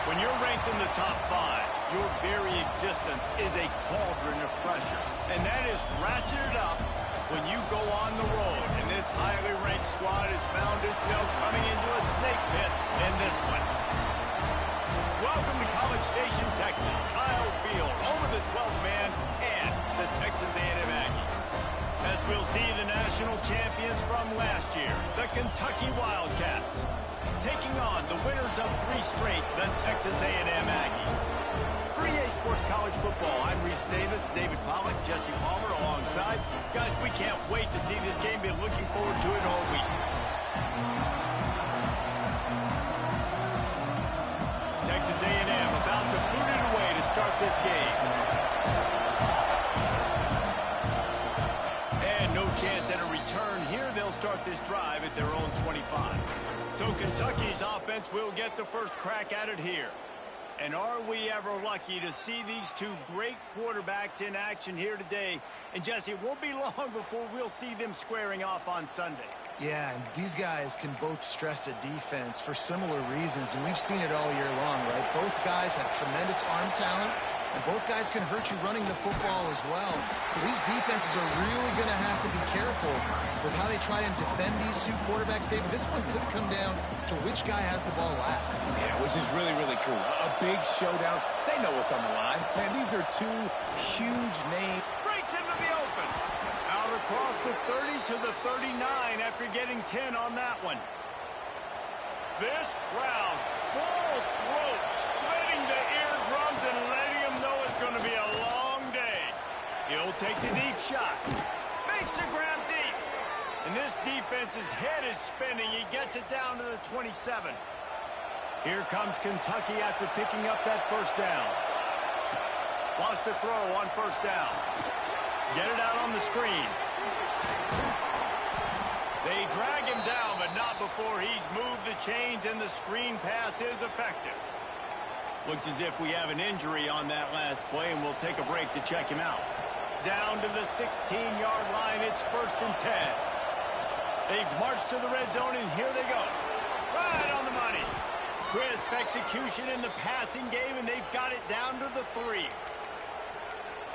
When you're ranked in the top 5, your very existence is a cauldron of pressure. And that is ratcheted up when you go on the road. And this highly ranked squad has found itself coming into a snake pit in this one. Welcome to College Station, Texas. Kyle Field over the 12th man and the Texas A&M Aggies. As we'll see the national champions from last year, the Kentucky Wildcats, taking on the winners of 3 straight, the Texas A&M Aggies. For EA Sports College Football, I'm Reese Davis, David Pollack, Jesse Palmer alongside. Guys, we can't wait to see this game. Been looking forward to it all week. Texas A&M about to boot it away to start this game. And no chance at a return here. They'll start this drive at their own 25. So Kentucky's offense will get the first crack at it here. And are we ever lucky to see these two great quarterbacks in action here today? And Jesse, it won't be long before we'll see them squaring off on Sundays. Yeah, and these guys can both stress a defense for similar reasons, and we've seen it all year long, right? Both guys have tremendous arm talent, and both guys can hurt you running the football as well. So these defenses are really going to have to be careful with how they try and defend these two quarterbacks. David, this one could come down to which guy has the ball last. Yeah, which is really, really cool. A big showdown. They know what's on the line. Man, these are two huge names. Breaks into the open. Out across the 30 to the 39 after getting 10 on that one. This crowd full throat, splitting the eardrums and letting them know it's going to be a long day. He'll take the deep shot. Makes the grab deep. And this defense's head is spinning. He gets it down to the 27. Here comes Kentucky after picking up that first down. Wants to throw on first down. Get it out on the screen. They drag him down, but not before he's moved the chains, and the screen pass is effective. Looks as if we have an injury on that last play, and we'll take a break to check him out. Down to the 16-yard line, it's 1st and 10. They've marched to the red zone, and here they go. Right on the money. Crisp execution in the passing game, and they've got it down to the 3.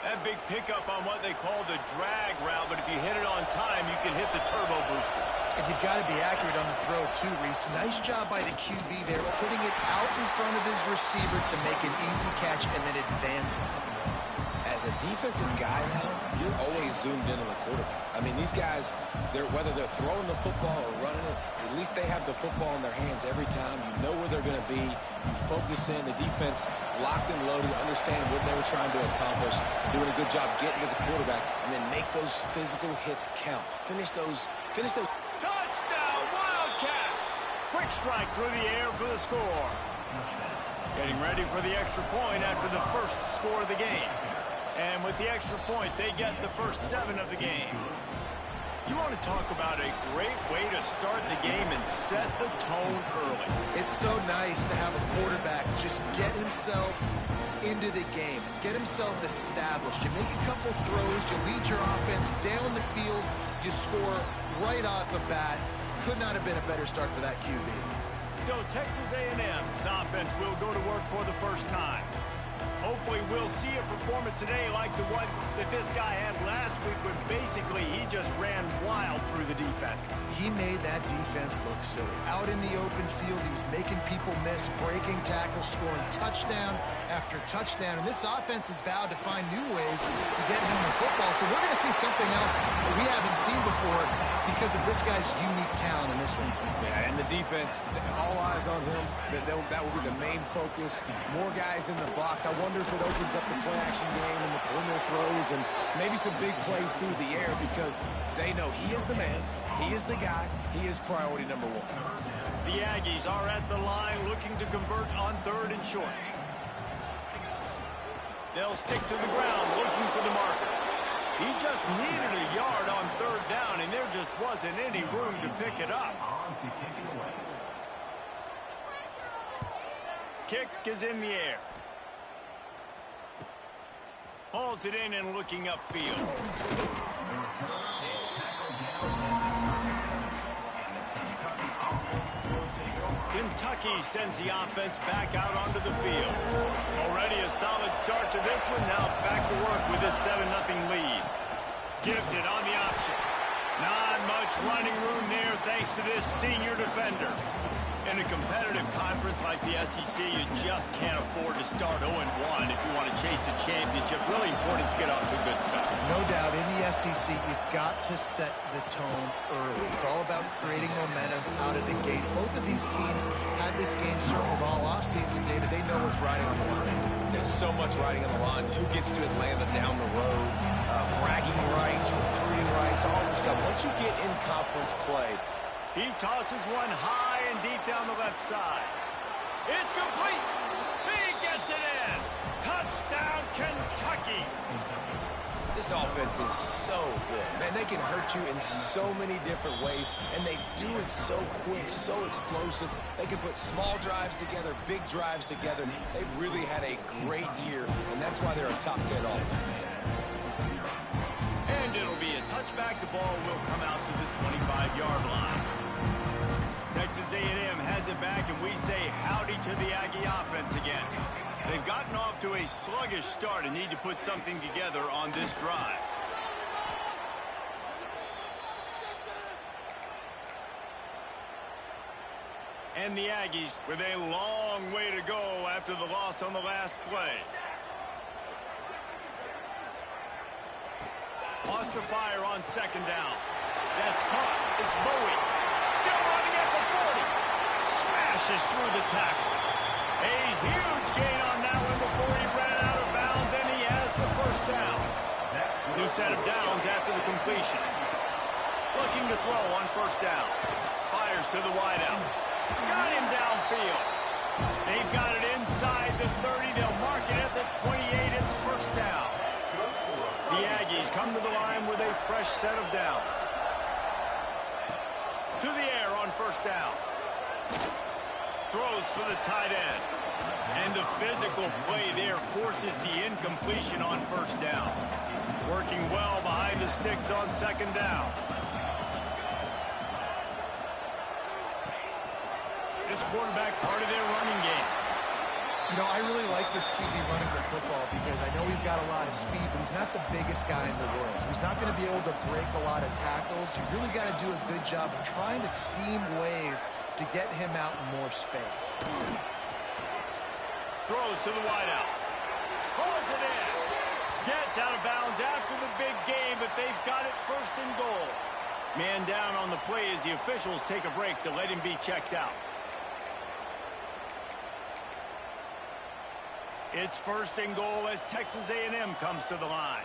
That big pickup on what they call the drag route, but if you hit it on time, you can hit the turbo boosters. And you've got to be accurate on the throw, too, Reese. Nice job by the QB there, putting it out in front of his receiver to make an easy catch and then advance it. As a defensive guy now, you're always zoomed in on the quarterback. I mean, these guys, whether they're throwing the football or running it, at least they have the football in their hands every time. You know where they're going to be. You focus in. The defense locked and loaded, understand what they were trying to accomplish, doing a good job getting to the quarterback, and then make those physical hits count. Finish those. Touchdown, Wildcats! Quick strike through the air for the score. Getting ready for the extra point after the first score of the game. And with the extra point, they get the first 7 of the game. You want to talk about a great way to start the game and set the tone early. It's so nice to have a quarterback just get himself into the game, get himself established. You make a couple throws, you lead your offense down the field, you score right off the bat. Could not have been a better start for that QB. So Texas A&M's offense will go to work for the first time. Hopefully we'll see a performance today like the one that this guy had last week when basically he just ran wild through the defense. He made that defense look silly. Out in the open field, he was making people miss, breaking tackles, scoring touchdown after touchdown. And this offense has vowed to find new ways to get him the football. So we're going to see something else that we haven't seen before because of this guy's unique talent in this one. Yeah, and the defense, all eyes on him. That will be the main focus. More guys in the box. I wonder if it opens up the play-action game and the perimeter throws and maybe some big plays through the air because they know he is the man, he is the guy, he is priority number 1. The Aggies are at the line looking to convert on 3rd and short. They'll stick to the ground looking for the marker. He just needed a yard on 3rd down, and there just wasn't any room to pick it up. Kick is in the air. Hauls it in and looking upfield. Kentucky sends the offense back out onto the field. Already a solid start to this one. Now back to work with this 7-0 lead. Gives it on the option. Not much running room there thanks to this senior defender. In a competitive conference like the SEC, you just can't afford to start 0-1 if you want to chase a championship. Really important to get off to a good start. No doubt, in the SEC, you've got to set the tone early. It's all about creating momentum out of the gate. Both of these teams had this game circled all offseason, David. They know what's riding on the line. There's so much riding on the line. Who gets to Atlanta down the road? Bragging rights, recruiting rights, all this stuff. Once you get in conference play, he tosses one high and deep down the left side. It's complete. He gets it in. Touchdown, Kentucky. This offense is so good. Man, they can hurt you in so many different ways, and they do it so quick, so explosive. They can put small drives together, big drives together. They've really had a great year, and that's why they're a top 10 offense. And it'll be a touchback. The ball will come out to the 25-yard line. Texas A&M has it back, and we say howdy to the Aggie offense again. They've gotten off to a sluggish start and need to put something together on this drive. And the Aggies with a long way to go after the loss on the last play. Foster fire on second down. That's caught. It's Bowie. Still running at the 40. Smashes through the tackle. A huge gain on that one before he ran out of bounds, and he has the first down. New set of downs after the completion. Looking to throw on first down. Fires to the wideout. Got him downfield. They've got it inside the 30. They'll mark it at the 28. It's first down. The Aggies come to the line with a fresh set of downs. To the air on first down. Throws for the tight end. And the physical play there forces the incompletion on first down. Working well behind the sticks on second down. This quarterback part of their running game. You know, I really like this QB running the football because I know he's got a lot of speed, but he's not the biggest guy in the world. So he's not going to be able to break a lot of tackles. You really got to do a good job of trying to scheme ways to get him out in more space. Throws to the wideout. Pulls it in. Gets out of bounds after the big game, but they've got it first and goal. Man down on the play as the officials take a break to let him be checked out. It's first and goal as Texas A&M comes to the line.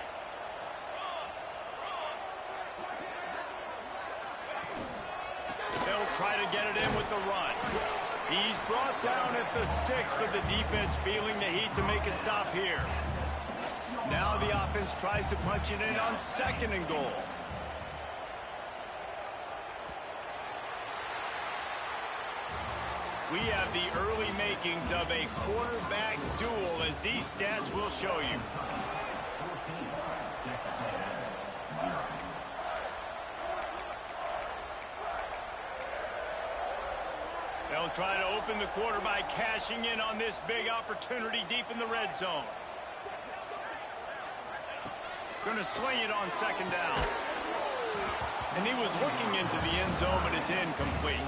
They'll try to get it in with the run. He's brought down at the 6, but the defense feeling the heat to make a stop here. Now the offense tries to punch it in on second and goal. We have the early makings of a quarterback duel, as these stats will show you. They'll try to open the quarter by cashing in on this big opportunity deep in the red zone. Going to sling it on second down. And he was looking into the end zone, but it's incomplete.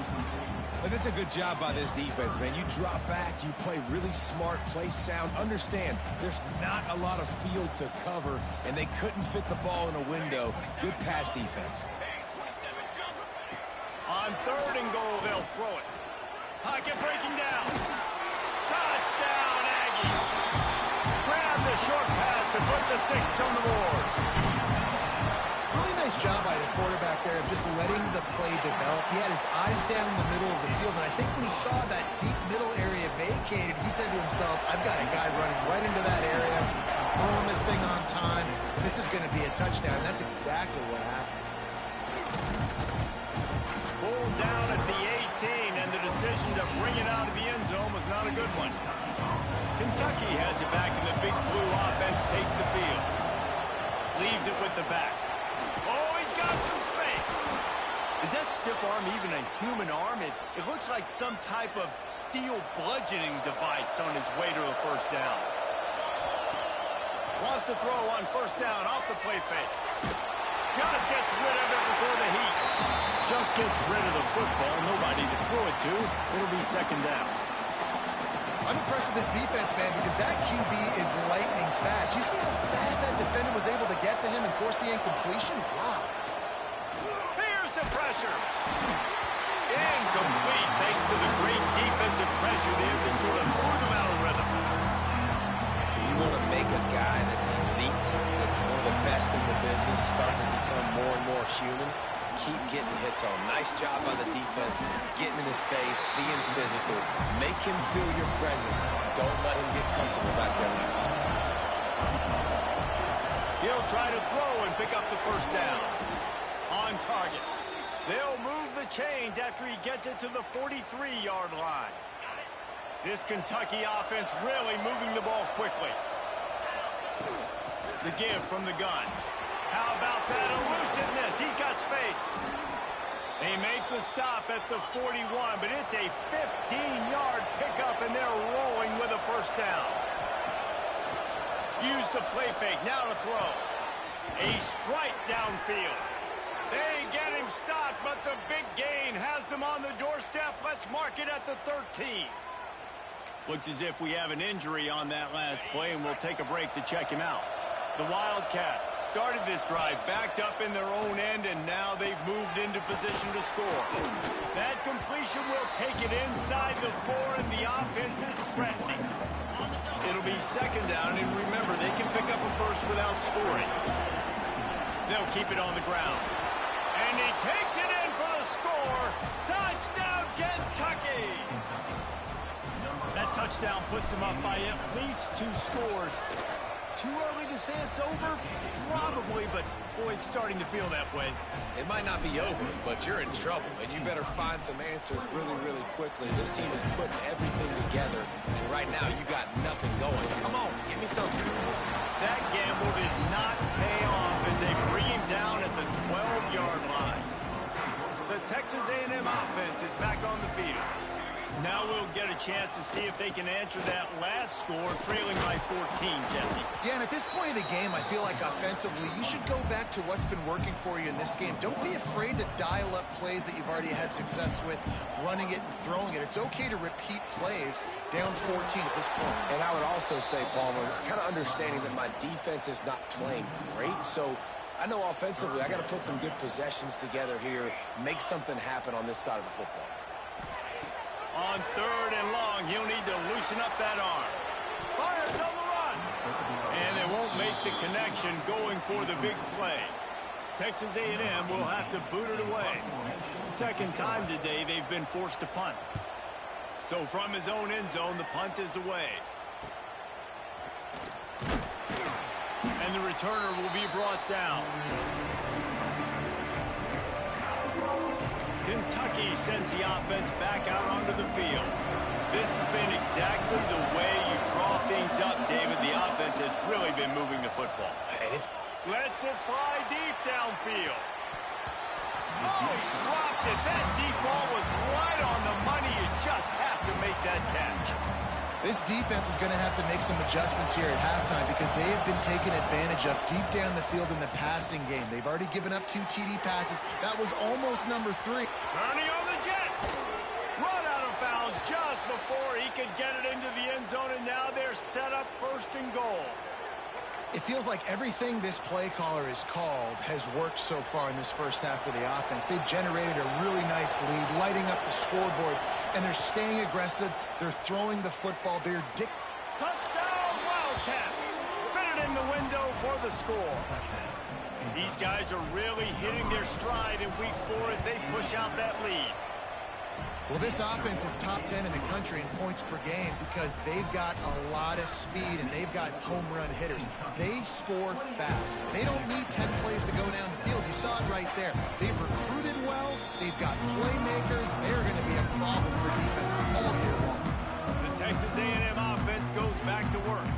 But that's a good job by this defense, man. You drop back, you play really smart, play sound. Understand, there's not a lot of field to cover, and they couldn't fit the ball in a window. Good pass defense. On third and goal, they'll throw it. Pocket breaking down. Touchdown, Aggie. Grab the short pass to put the 6 on the board. Really nice job by the quarterback there of just letting the play develop. He had his eyes down in the middle of the field, and I think when he saw that deep middle area vacated, he said to himself, I've got a guy running right into that area. I'm throwing this thing on time. This is going to be a touchdown. That's exactly what happened. Pulled down at the 18, and the decision to bring it out of the end zone was not a good one. Kentucky has it back, and the big blue offense takes the field. Leaves it with the back. Oh, he's got some space. Is that stiff arm even a human arm? It looks like some type of steel bludgeoning device on his way to a first down. Wants to throw on first down off the play fake. Just gets rid of it before the heat. Just gets rid of the football. Nobody to throw it to. It'll be second down. I'm impressed with this defense, man, because that QB is lightning fast. You see how fast that defender was able to get to him and force the incompletion? Wow. Here's the pressure. Incomplete thanks to the great defensive pressure. They have just sort of moved him out of rhythm. You want to make a guy that's elite, that's one of the best in the business, start to become more and more human. Keep getting hits on. Nice job by the defense, getting in his face, being physical. Make him feel your presence. Don't let him get comfortable back there in that pocket. He'll try to throw and pick up the first down. On target. They'll move the chains after he gets it to the 43-yard line. This Kentucky offense really moving the ball quickly. The give from the gun. How about that elusiveness? He's got space. They make the stop at the 41, but it's a 15-yard pickup, and they're rolling with a first down. Use the play fake, now to throw. A strike downfield. They get him stopped, but the big gain has them on the doorstep. Let's mark it at the 13. Looks as if we have an injury on that last play, and we'll take a break to check him out. The Wildcats started this drive backed up in their own end, and now they've moved into position to score. That completion will take it inside the 4, and the offense is threatening. It'll be second down, and remember, they can pick up a first without scoring. They'll keep it on the ground. And he takes it in for the score. Touchdown, Kentucky! That touchdown puts them up by at least 2 scores. Too early to say it's over? Probably, but boy, it's starting to feel that way. It might not be over, but you're in trouble, and you better find some answers really, really quickly. This team is putting everything together, and right now you got nothing going. Come on, give me something. That gamble did not pay off as they bring him down at the 12-yard line. The Texas A&M offense is back on the field. Now we'll get a chance to see if they can answer that last score, trailing by 14, Jesse. Yeah, and at this point of the game, I feel like offensively, you should go back to what's been working for you in this game. Don't be afraid to dial up plays that you've already had success with, running it and throwing it. It's okay to repeat plays down 14 at this point. And I would also say, Palmer, kind of understanding that my defense is not playing great, so I know offensively I got to put some good possessions together here, make something happen on this side of the football. On 3rd and long, he'll need to loosen up that arm. Fires on the run. And they won't make the connection going for the big play. Texas A&M will have to boot it away. Second time today they've been forced to punt. So from his own end zone, the punt is away. And the returner will be brought down. Kentucky sends the offense back out onto the field. This has been exactly the way you draw things up, David. The offense has really been moving the football. And it's Lets it fly deep downfield. Oh, he dropped it. That deep ball was right on the money. You just have to make that catch. This defense is going to have to make some adjustments here at halftime because they have been taken advantage of deep down the field in the passing game. They've already given up 2 TD passes. That was almost number 3. Turning on the Jets. Run out of bounds just before he could get it into the end zone, and now they're set up 1st and goal. It feels like everything this play caller has called has worked so far in this first half of the offense. They've generated a really nice lead, lighting up the scoreboard, and they're staying aggressive. They're throwing the football. Touchdown, Wildcats! Fitted in the window for the score. These guys are really hitting their stride in week 4 as they push out that lead. Well, this offense is top 10 in the country in points per game because they've got a lot of speed and they've got home run hitters. They score fast. They don't need 10 plays to go down the field. You saw it right there. They've recruited well. They've got playmakers. They're going to be a problem for defenses all year long. The Texas A&M offense goes back to work.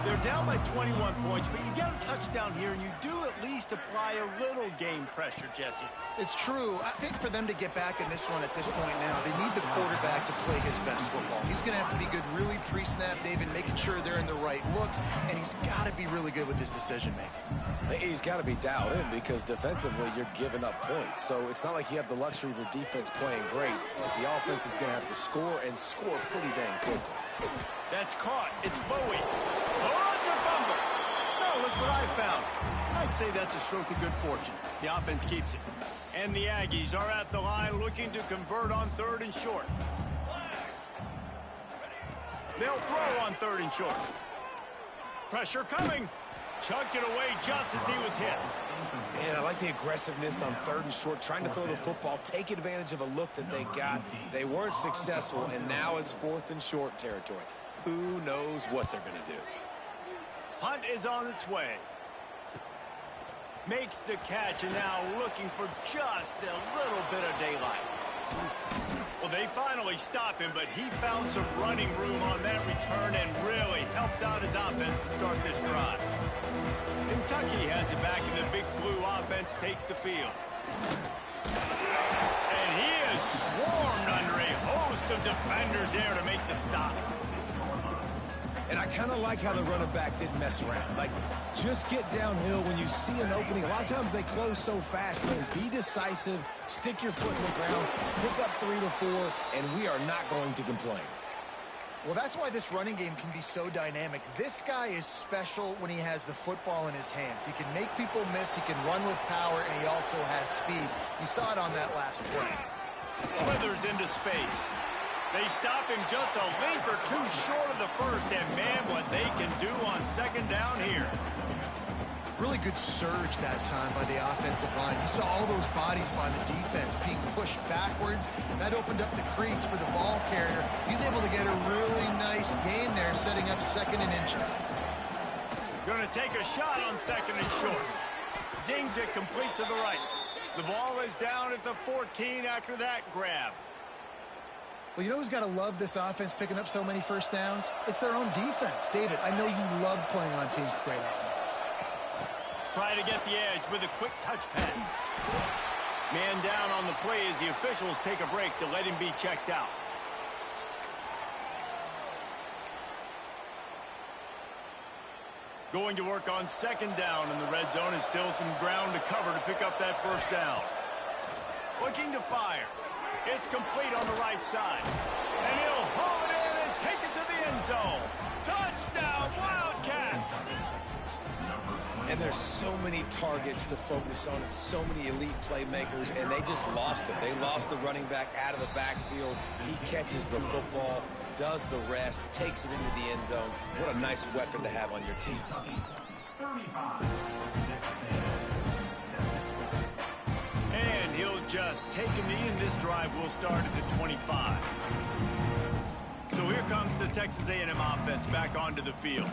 They're down by 21 points, but you get a touchdown here, and you do at least apply a little game pressure, Jesse. It's true. I think for them to get back in this one at this point now, they need the quarterback to play his best football. He's going to have to be good really pre-snap, David, making sure they're in the right looks, and he's got to be really good with his decision-making. He's got to be dialed in because defensively you're giving up points. So it's not like you have the luxury of your defense playing great. The offense is going to have to score and score pretty dang quickly. That's caught. It's Bowie. Oh, it's a fumble. No, look what I found. I'd say that's a stroke of good fortune. The offense keeps it. And the Aggies are at the line looking to convert on 3rd and short. They'll throw on 3rd and short. Pressure coming. Chucked it away just as he was hit. And I like the aggressiveness on 3rd and short, trying to throw the football, take advantage of a look that they got. They weren't successful, and now it's 4th and short territory. Who knows what they're going to do? Punt is on its way. Makes the catch, and now looking for just a little bit of daylight. Well, they finally stop him, but he found some running room on that return and really helps out his offense to start this drive. Kentucky has it back, and the big blue offense takes the field. And he is swarmed under a host of defenders there to make the stop. And I kind of like how the running back didn't mess around. Like, just get downhill when you see an opening. A lot of times they close so fast, man. Be decisive, stick your foot in the ground, pick up 3 to 4, and we are not going to complain. Well, that's why this running game can be so dynamic. This guy is special when he has the football in his hands. He can make people miss, he can run with power, and he also has speed. You saw it on that last play. Slithers into space. They stop him just a length or two short of the first, and man, what they can do on 2nd down here. Really good surge that time by the offensive line. You saw all those bodies by the defense being pushed backwards. That opened up the crease for the ball carrier. He's able to get a really nice gain there, setting up 2nd and inches. Going to take a shot on 2nd and short. Zings it complete to the right. The ball is down at the 14 after that grab. Well, you know who's got to love this offense picking up so many first downs? It's their own defense. David, I know you love playing on teams with great offenses. Try to get the edge with a quick touch pass. Man down on the play as the officials take a break to let him be checked out. Going to work on 2nd down in the red zone, and still some ground to cover to pick up that first down. Looking to fire. It's complete on the right side. And he'll haul it in and take it to the end zone. Touchdown, Wildcats! And there's so many targets to focus on and so many elite playmakers, and they just lost it. They lost the running back out of the backfield. He catches the football, does the rest, takes it into the end zone. What a nice weapon to have on your team. And he'll just take a knee, and this drive will start at the 25. So here comes the Texas A&M offense back onto the field.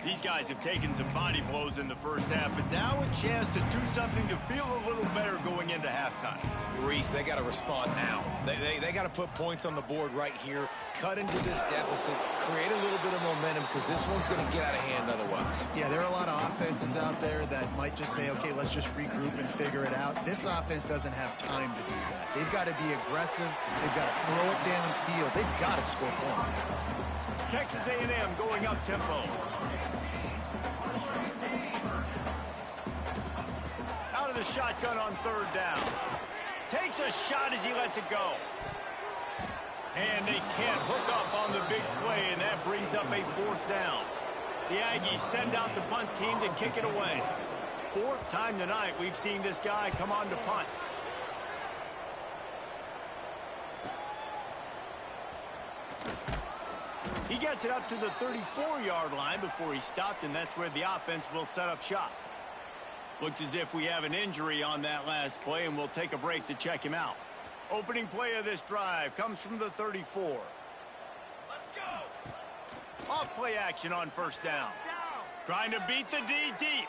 These guys have taken some body blows in the first half, but now a chance to do something to feel a little better going into halftime. Reese, they got to respond now. They got to put points on the board right here, cut into this deficit, create a little bit of momentum, because this one's going to get out of hand otherwise. Yeah, there are a lot of offenses out there that might just say, okay, let's just regroup and figure it out. This offense doesn't have time to do that. They've got to be aggressive. They've got to throw it downfield. They've got to score points. Texas A&M going up tempo. Out of the shotgun on 3rd down. Takes a shot as he lets it go. And they can't hook up on the big play, and that brings up a 4th down. The Aggies send out the punt team to kick it away. 4th time tonight we've seen this guy come on to punt. He gets it up to the 34-yard line before he stopped, and that's where the offense will set up shop. Looks as if we have an injury on that last play, and we'll take a break to check him out. Opening play of this drive comes from the 34. Let's go! Off play action on 1st down. Trying to beat the D deep.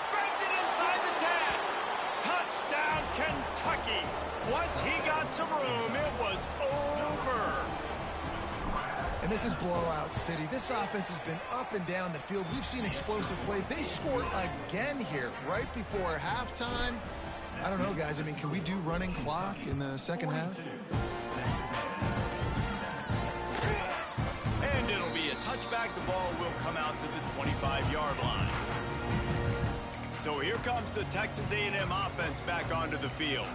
Brings it inside the 10. Touchdown, Kentucky. Once he got some room, it was over. And this is blowout city. This offense has been up and down the field. We've seen explosive plays. They scored again here right before halftime. I don't know, guys. I mean, can we do running clock in the second half? And it'll be a touchback. The ball will come out to the 25-yard line. So here comes the Texas A&M offense back onto the field.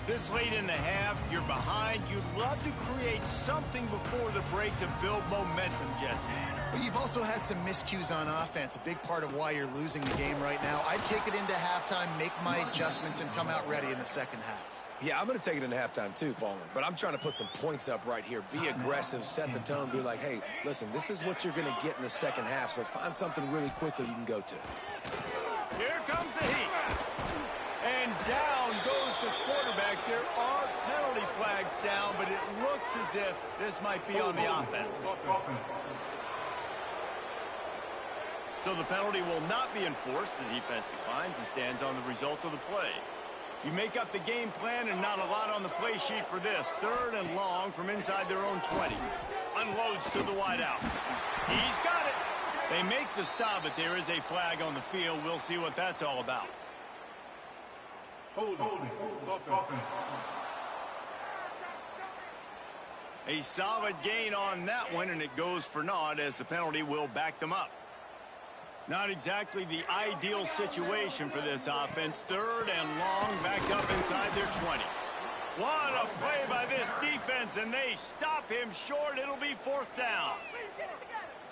This late in the half, you're behind. You'd love to create something before the break to build momentum, Jesse. But you've also had some miscues on offense, a big part of why you're losing the game right now. I'd take it into halftime, make my adjustments, and come out ready in the second half. Yeah, I'm going to take it into halftime too, Palmer. But I'm trying to put some points up right here. Be aggressive, set the tone, be like, hey, listen, this is what you're going to get in the second half, so find something really quickly you can go to. Here comes the heat. And down goes the quarterback. There are penalty flags down, but it looks as if this might be on the offense. So the penalty will not be enforced. The defense declines and stands on the result of the play. You make up the game plan and not a lot on the play sheet for this. 3rd and long from inside their own 20. Unloads to the wideout. He's got it. They make the stop, but there is a flag on the field. We'll see what that's all about. A solid gain on that one, and it goes for naught as the penalty will back them up. Not exactly the ideal situation for this offense. 3rd and long, backed up inside their 20. What a play by this defense, and they stop him short. It'll be 4th down.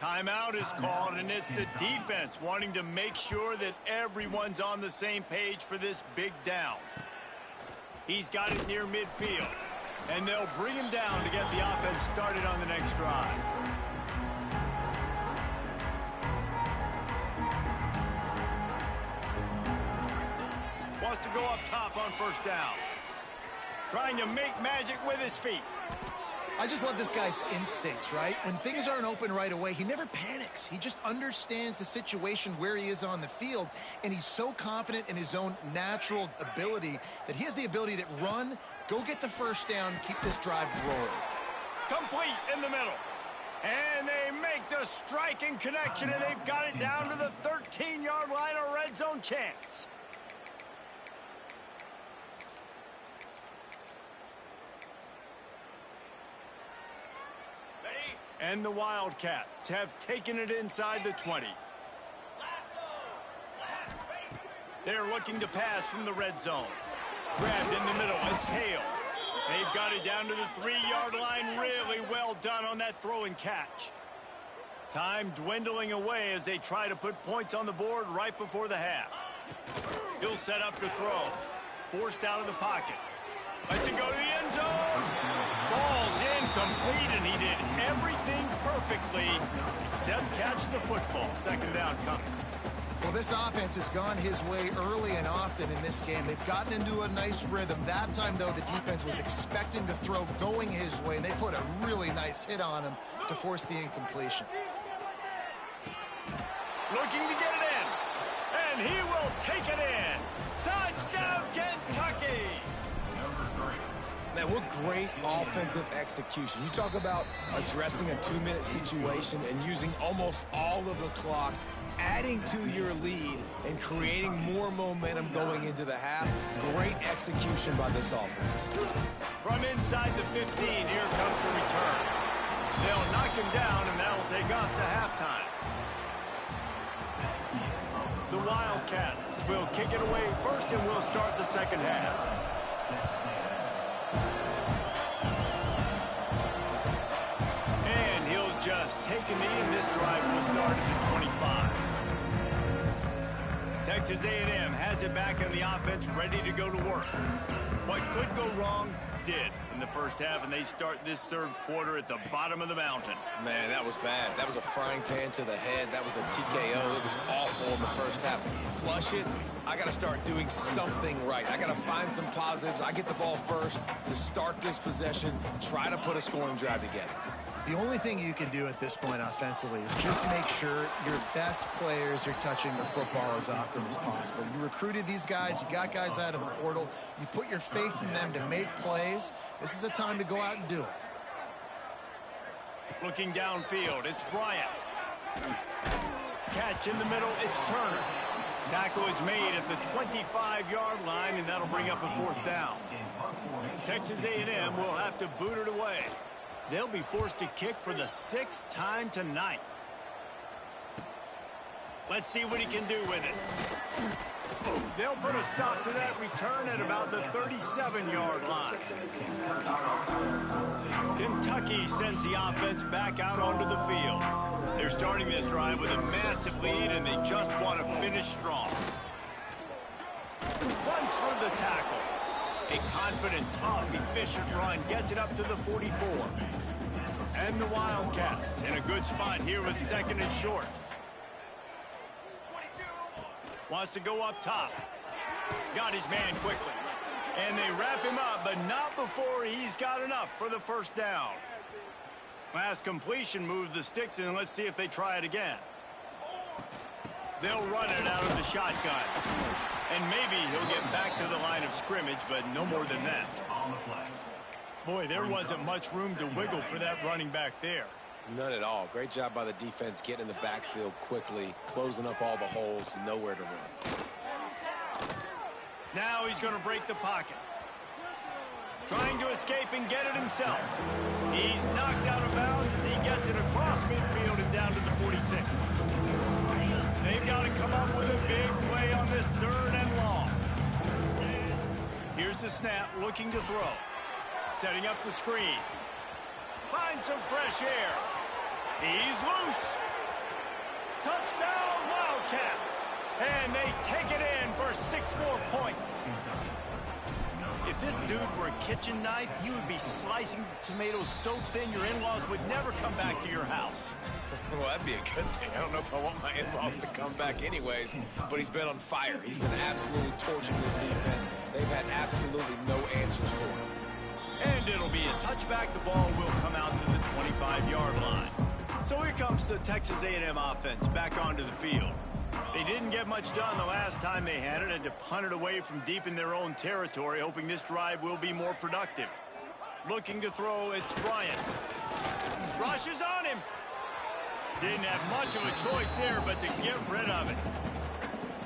Timeout is called, and it's the defense wanting to make sure that everyone's on the same page for this big down. He's got it near midfield, and they'll bring him down to get the offense started on the next drive. Wants to go up top on 1st down. Trying to make magic with his feet. I just love this guy's instincts, right? When things aren't open right away, he never panics. He just understands the situation where he is on the field, and he's so confident in his own natural ability that he has the ability to run, go get the 1st down, keep this drive rolling. Complete in the middle. And they make the striking connection, and they've got it down to the 13-yard line, a red zone chance. And the Wildcats have taken it inside the 20. They're looking to pass from the red zone. Grabbed in the middle. It's Hale. They've got it down to the 3-yard line. Really well done on that throw and catch. Time dwindling away as they try to put points on the board right before the half. He'll set up to throw. Forced out of the pocket. Lets it go to the end zone. Falls incomplete, and he did everything perfectly except catch the football. 2nd down coming. Well, this offense has gone his way early and often in this game. They've gotten into a nice rhythm. That time, though, the defense was expecting the throw going his way, and they put a really nice hit on him to force the incompletion. Looking to get it in, and he will take it in. Touchdown, Kentucky! Man, what great offensive execution. You talk about addressing a 2-minute situation and using almost all of the clock, adding to your lead and creating more momentum going into the half. Great execution by this offense. From inside the 15, here comes the return. They'll knock him down, and that'll take us to halftime. The Wildcats will kick it away first, and we'll start the second half. Just take a knee, and this drive will start at the 25. Texas A&M has it back in the offense, ready to go to work. What could go wrong did in the first half, and they start this 3rd quarter at the bottom of the mountain. Man, that was bad. That was a frying pan to the head. That was a TKO. It was awful in the first half. Flush it. I got to start doing something right. I got to find some positives. I get the ball first to start this possession, try to put a scoring drive together. The only thing you can do at this point offensively is just make sure your best players are touching the football as often as possible. You recruited these guys. You got guys out of the portal. You put your faith in them to make plays. This is a time to go out and do it. Looking downfield, it's Bryant. Catch in the middle, it's Turner. Tackle is made at the 25-yard line, and that'll bring up a 4th down. Texas A&M will have to boot it away. They'll be forced to kick for the 6th time tonight. Let's see what he can do with it. They'll put a stop to that return at about the 37-yard line. Kentucky sends the offense back out onto the field. They're starting this drive with a massive lead, and they just want to finish strong. Runs for the tackle. A confident, tough, efficient run gets it up to the 44. And the Wildcats in a good spot here with 2nd and short. Wants to go up top. Got his man quickly. And they wrap him up, but not before he's got enough for the 1st down. Last completion moved the sticks, and let's see if they try it again. They'll run it out of the shotgun. And maybe he'll get back to the line of scrimmage, but no more than that. Boy, there wasn't much room to wiggle for that running back there. None at all. Great job by the defense getting in the backfield quickly, closing up all the holes, nowhere to run. Now he's going to break the pocket. Trying to escape and get it himself. He's knocked out of bounds as he gets it across midfield and down to the 46. They've got to come up with a big play on this 3rd and long. Here's the snap, looking to throw. Setting up the screen. Finds some fresh air. He's loose. Touchdown, Wildcats. And they take it in for 6 more points. If this dude were a kitchen knife, he would be slicing the tomatoes so thin your in-laws would never come back to your house. Well, that'd be a good thing. I don't know if I want my in-laws to come back anyways, but he's been on fire. He's been absolutely torching this defense. They've had absolutely no answers for him. And it'll be a touchback. The ball will come out to the 25-yard line. So here comes the Texas A&M offense back onto the field. They didn't get much done the last time they had it, and to punt it away from deep in their own territory, hoping this drive will be more productive. Looking to throw, it's Bryant. Rushes on him. Didn't have much of a choice there, but to get rid of it.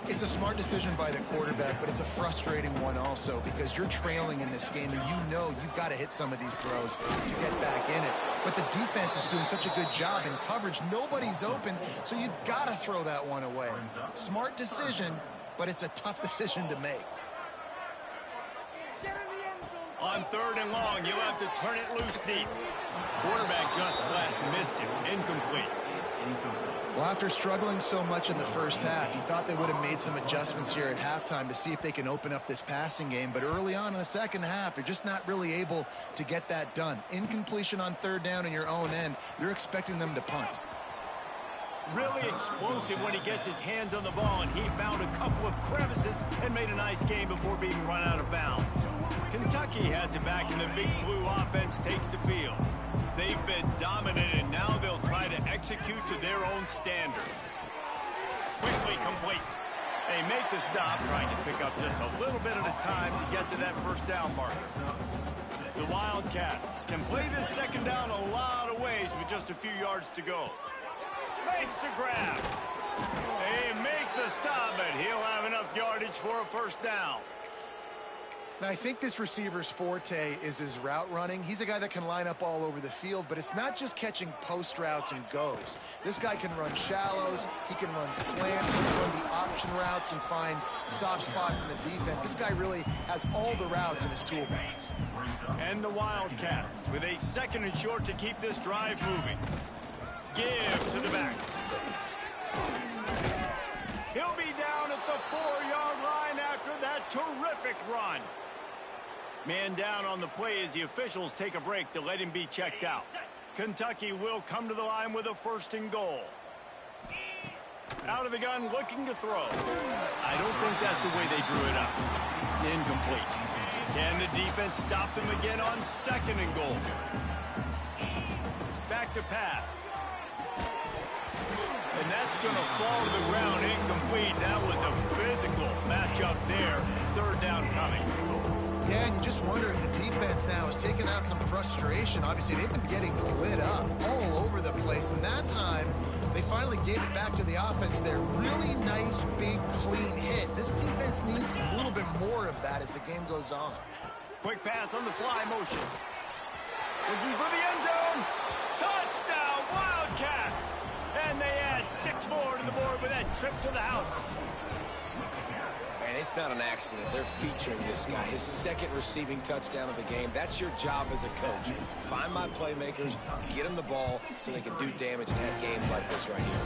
It's a smart decision by the quarterback, but it's a frustrating one also because you're trailing in this game and you know you've got to hit some of these throws to get back in it. But the defense is doing such a good job in coverage. Nobody's open, so you've got to throw that one away. Smart decision, but it's a tough decision to make. On 3rd and long, you'll have to turn it loose deep. Quarterback just flat missed him. Incomplete. Well, after struggling so much in the 1st half, you thought they would have made some adjustments here at halftime to see if they can open up this passing game. But early on in the 2nd half, you're just not really able to get that done. Incompletion on 3rd down in your own end, you're expecting them to punt. Really explosive when he gets his hands on the ball, and he found a couple of crevices and made a nice game before being run out of bounds. Kentucky has it back, and the Big Blue offense takes the field. They've been dominant, and now they'll try to execute to their own standard. Quickly complete. They make the stop, trying to pick up just a little bit at a time to get to that 1st down marker. The Wildcats can play this 2nd down a lot of ways with just a few yards to go. Makes the grab. They make the stop, but he'll have enough yardage for a 1st down. Now, I think this receiver's forte is his route running. He's a guy that can line up all over the field, but it's not just catching post routes and goes. This guy can run shallows, he can run slants, he can run the option routes and find soft spots in the defense. This guy really has all the routes in his toolbox. And the Wildcats with a 2nd and short to keep this drive moving. Give to the back. He'll be down at the 4-yard line after that terrific run. Man down on the play as the officials take a break to let him be checked out. Kentucky will come to the line with a 1st and goal. Out of the gun, looking to throw. I don't think that's the way they drew it up. Incomplete. Can the defense stop them again on 2nd and goal? Back to pass. And that's going to fall to the ground incomplete. That was a physical matchup there. 3rd down coming. Yeah, and you just wonder if the defense now is taking out some frustration. Obviously, they've been getting lit up all over the place, and that time they finally gave it back to the offense there. Really nice, big, clean hit. This defense needs a little bit more of that as the game goes on. Quick pass on the fly motion. Looking for the end zone. Touchdown, Wildcats! And they add 6 more to the board with that trip to the house. And it's not an accident. They're featuring this guy. His second receiving touchdown of the game. That's your job as a coach. Find my playmakers, get them the ball so they can do damage and have games like this right here.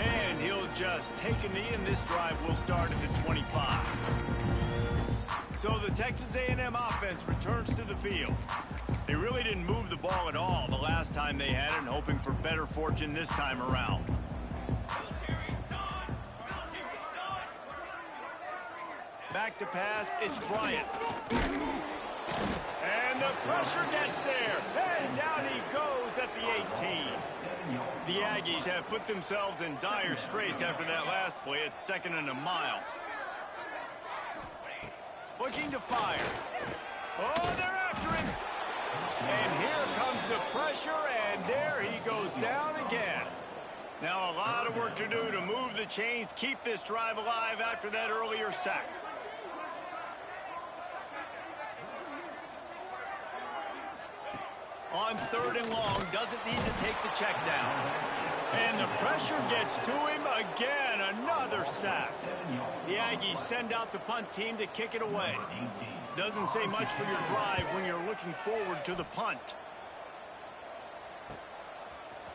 And he'll just take a knee, and this drive will start at the 25. So the Texas A&M offense returns to the field. They really didn't move the ball at all the last time they had it, and hoping for better fortune this time around. Back to pass, it's Bryant. And the pressure gets there. And down he goes at the 18. The Aggies have put themselves in dire straits after that last play. It's 2nd and a mile. Looking to fire. Oh, they're after him. And here comes the pressure, and there he goes down again. Now a lot of work to do to move the chains, keep this drive alive after that earlier sack. On 3rd and long, doesn't need to take the check down. And the pressure gets to him again, another sack. The Aggies send out the punt team to kick it away. Doesn't say much for your drive when you're looking forward to the punt.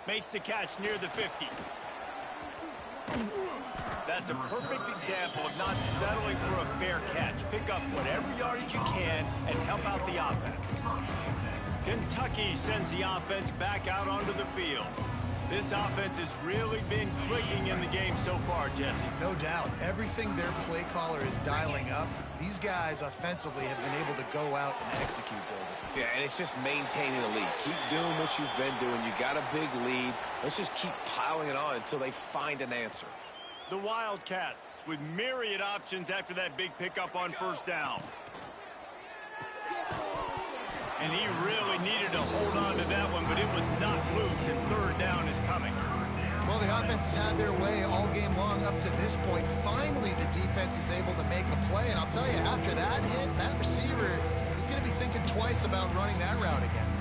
Makes the catch near the 50. That's a perfect example of not settling for a fair catch. Pick up whatever yardage you can and help out the offense. Kentucky sends the offense back out onto the field. This offense has really been clicking in the game so far, Jesse. No doubt. Everything their play caller is dialing up, these guys offensively have been able to go out and execute, David. Yeah, and it's just maintaining the lead. Keep doing what you've been doing. You got a big lead. Let's just keep piling it on until they find an answer. The Wildcats with myriad options after that big pickup on 1st down. And he really needed to hold on to that one, but it was not loose, and 3rd down is coming. Well, the offense has had their way all game long up to this point. Finally, the defense is able to make a play, and I'll tell you, after that hit, that receiver is going to be thinking twice about running that route again.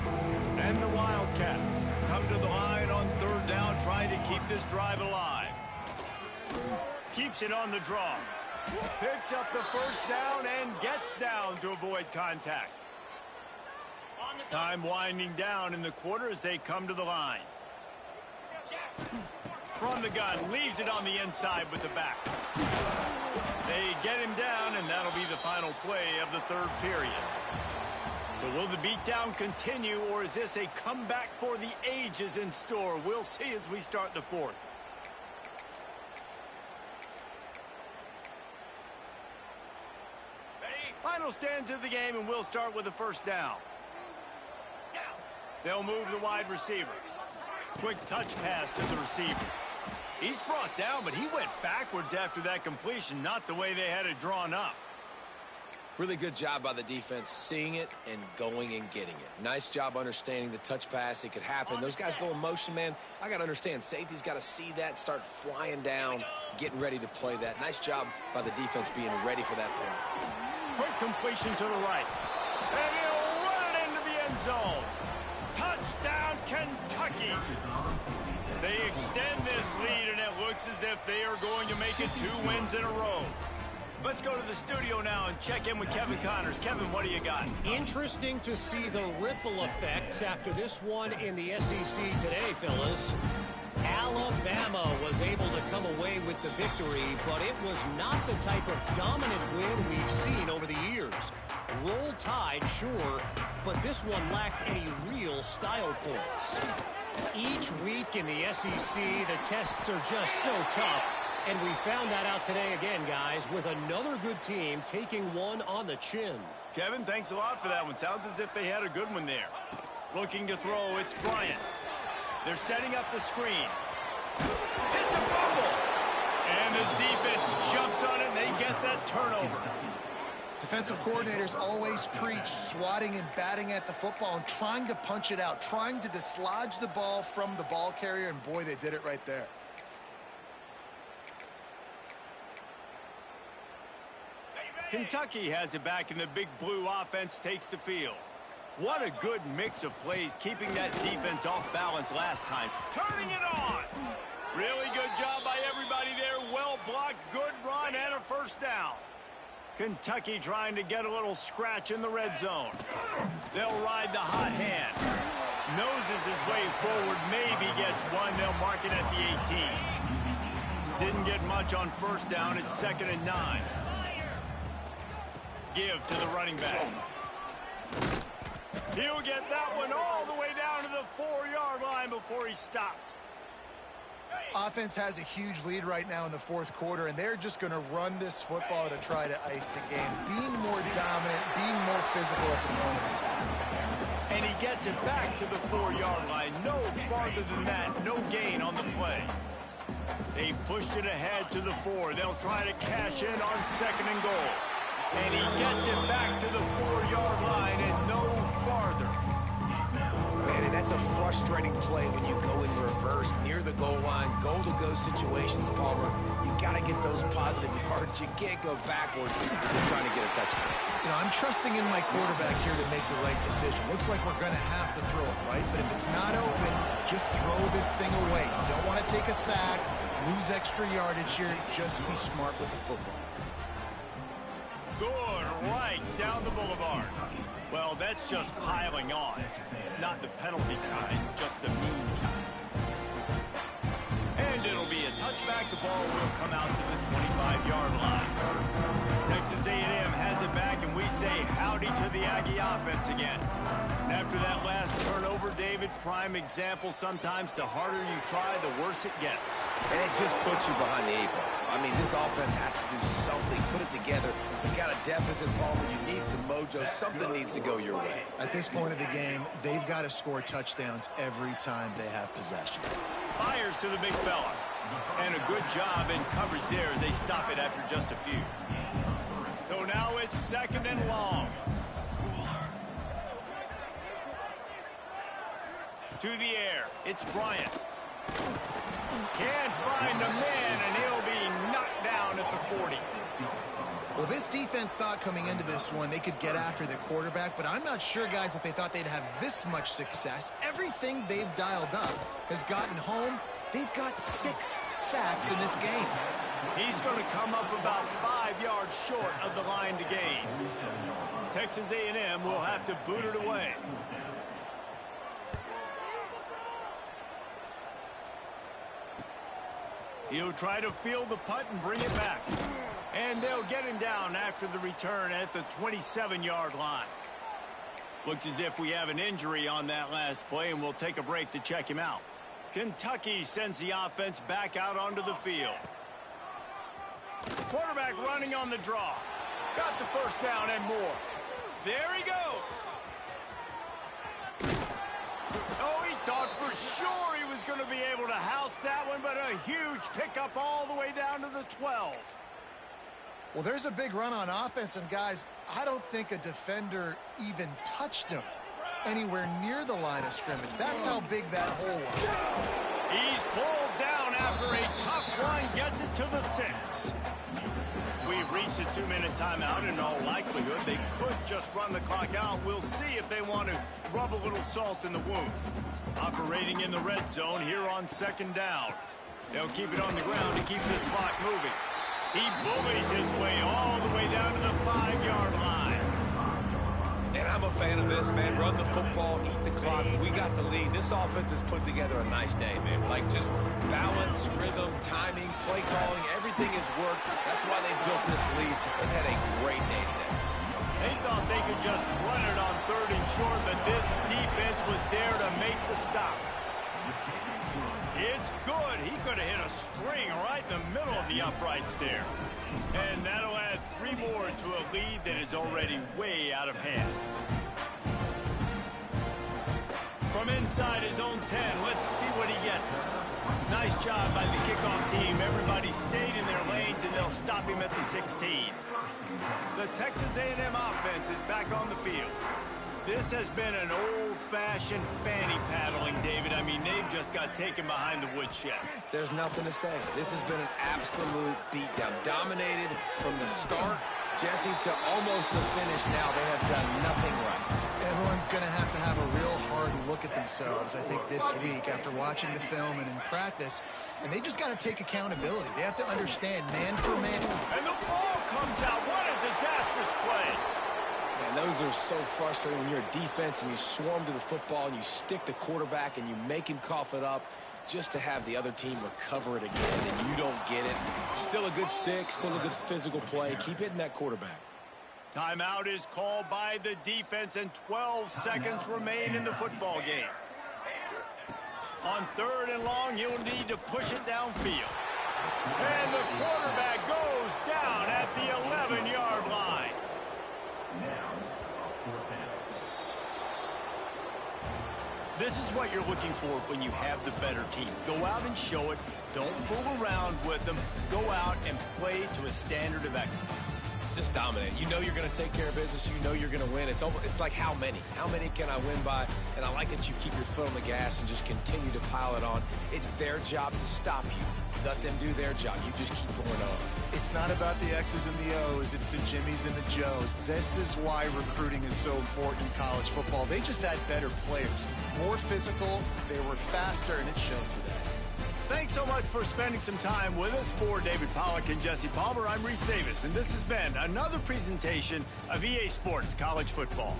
And the Wildcats come to the line on 3rd down, trying to keep this drive alive. Keeps it on the draw. Picks up the 1st down and gets down to avoid contact. Time winding down in the quarter as they come to the line. From the gun, leaves it on the inside with the back. They get him down, and that'll be the final play of the 3rd period. So will the beatdown continue, or is this a comeback for the ages in store? We'll see as we start the 4th. Final stands of the game, and we'll start with the 1st down. They'll move the wide receiver. Quick touch pass to the receiver. He's brought down, but he went backwards after that completion, not the way they had it drawn up. Really good job by the defense, seeing it and going and getting it. Nice job understanding the touch pass. It could happen. Those guys go in motion, man. I got to understand, safety's got to see that, start flying down, getting ready to play that. Nice job by the defense being ready for that play. Quick completion to the right. And he'll run it into the end zone. Touchdown, Kentucky. They extend this lead, and it looks as if they are going to make it 2 wins in a row. Let's go to the studio now and check in with Kevin Connors. Kevin, what do you got? Interesting to see the ripple effects after this one in the SEC today, fellas. Alabama was able to come away with the victory, but it was not the type of dominant win we've seen over the years. Roll Tide, sure, but this one lacked any real style points. Each week in the SEC, the tests are just so tough, and we found that out today again, guys, with another good team taking one on the chin. Kevin, thanks a lot for that one. Sounds as if they had a good one there. Looking to throw, it's Bryant. They're setting up the screen. It's a fumble. And the defense jumps on it, and they get that turnover. Defensive coordinators always preach swatting and batting at the football and trying to punch it out, trying to dislodge the ball from the ball carrier, and boy, they did it right there. Kentucky has it back, and the big blue offense takes the field. What a good mix of plays, keeping that defense off balance last time. Turning it on! Really good job by everybody there. Well blocked, good run, and a first down. Kentucky trying to get a little scratch in the red zone. They'll ride the hot hand. Noses his way forward, maybe gets one. They'll mark it at the 18. Didn't get much on first down. It's 2nd and 9. Give to the running back. He'll get that one all the way down to the 4-yard line before he stopped. Offense has a huge lead right now in the fourth quarter, and they're just going to run this football to try to ice the game. Being more dominant, being more physical at the point of attack. And he gets it back to the 4-yard line. No farther than that. No gain on the play. They pushed it ahead to the 4. They'll try to cash in on 2nd and goal. And he gets it back to the 4-yard line and no farther. Man, and that's a frustrating play when you go in reverse near the goal line, goal-to-go situations, Palmer. You got to get those positive yards. You can't go backwards if you're trying to get a touchdown. You know, I'm trusting in my quarterback here to make the right decision. Looks like we're going to have to throw it, right? But if it's not open, just throw this thing away. You don't want to take a sack, lose extra yardage here. Just be smart with the football. Good, right down the boulevard. Well, that's just piling on. Not the penalty kind, just the mean kind. And it'll be a touchback. The ball will come out to the 25-yard line. Texas A&M has it back, and we say howdy to the Aggie offense again. And after that last turnover, David, prime example, sometimes the harder you try, the worse it gets. And it just puts you behind the 8 ball. I mean, this offense has to do something, put it together. You got a deficit, Palmer. You need some mojo. Something needs to go your way. At this point of the game, they've got to score touchdowns every time they have possession. Fires to the big fella. And a good job in coverage there as they stop it after just a few. So now it's 2nd and long. To the air. It's Bryant. Can't find a man, and he'll be knocked down at the 40. Well, this defense thought coming into this one they could get after the quarterback, but I'm not sure, guys, if they thought they'd have this much success. Everything they've dialed up has gotten home. They've got 6 sacks in this game. He's going to come up about 5 yards short of the line to gain. Texas A&M will have to boot it away. He'll try to field the punt and bring it back. And they'll get him down after the return at the 27-yard line. Looks as if we have an injury on that last play, and we'll take a break to check him out. Kentucky sends the offense back out onto the field. Quarterback running on the draw. Got the first down and more. There he goes. Oh, he thought for sure he was going to be able to house that one, but a huge pickup all the way down to the 12. Well, there's a big run on offense, and guys, I don't think a defender even touched him anywhere near the line of scrimmage. That's how big that hole was. He's pulled down after a tough run, gets it to the 6. We've reached a 2-minute timeout. In all likelihood, they could just run the clock out. We'll see if they want to rub a little salt in the wound. Operating in the red zone here on 2nd down. They'll keep it on the ground to keep this clock moving. He bullies his way all the way down to the 5-yard line. And I'm a fan of this, man. Run the football, eat the clock. We got the lead. This offense has put together a nice day, man. Like just balance, rhythm, timing, play calling, everything has worked. That's why they built this lead and had a great day today. They thought they could just run it on 3rd and short, but this defense was there to make the stop. It's good. He could have hit a string right in the middle of the uprights there. And that'll add 3 more to a lead that is already way out of hand. From inside his own 10, let's see what he gets. Nice job by the kickoff team. Everybody stayed in their lanes, and they'll stop him at the 16. The Texas A&M offense is back on the field. This has been an old-fashioned fanny paddling, David. I mean, they've just got taken behind the woodshed. There's nothing to say. This has been an absolute beatdown. Dominated from the start, Jesse, to almost the finish now. They have done nothing right. Everyone's going to have a real hard look at themselves, I think, this week after watching the film and in practice. And they just got to take accountability. They have to understand man for man. And the ball comes out. What a disastrous play. Man, those are so frustrating when you're a defense and you swarm to the football and you stick the quarterback and you make him cough it up just to have the other team recover it again and you don't get it. Still a good stick, still a good physical play. Keep hitting that quarterback. Timeout is called by the defense and 12 seconds remain in the football game. On 3rd and long, he'll need to push it downfield. And the quarterback goes down at the 11-yard line. This is what you're looking for when you have the better team. Go out and show it. Don't fool around with them. Go out and play to a standard of excellence. Just dominate. You know you're going to take care of business. You know you're going to win. It's like how many? How many can I win by? And I like that you keep your foot on the gas and just continue to pile it on. It's their job to stop you. Let them do their job. You just keep going on. It's not about the X's and the O's. It's the Jimmies and the Joes. This is why recruiting is so important in college football. They just had better players. More physical, they were faster, and it showed today. Thanks so much for spending some time with us. For David Pollack and Jesse Palmer, I'm Reese Davis, and this has been another presentation of EA Sports College Football.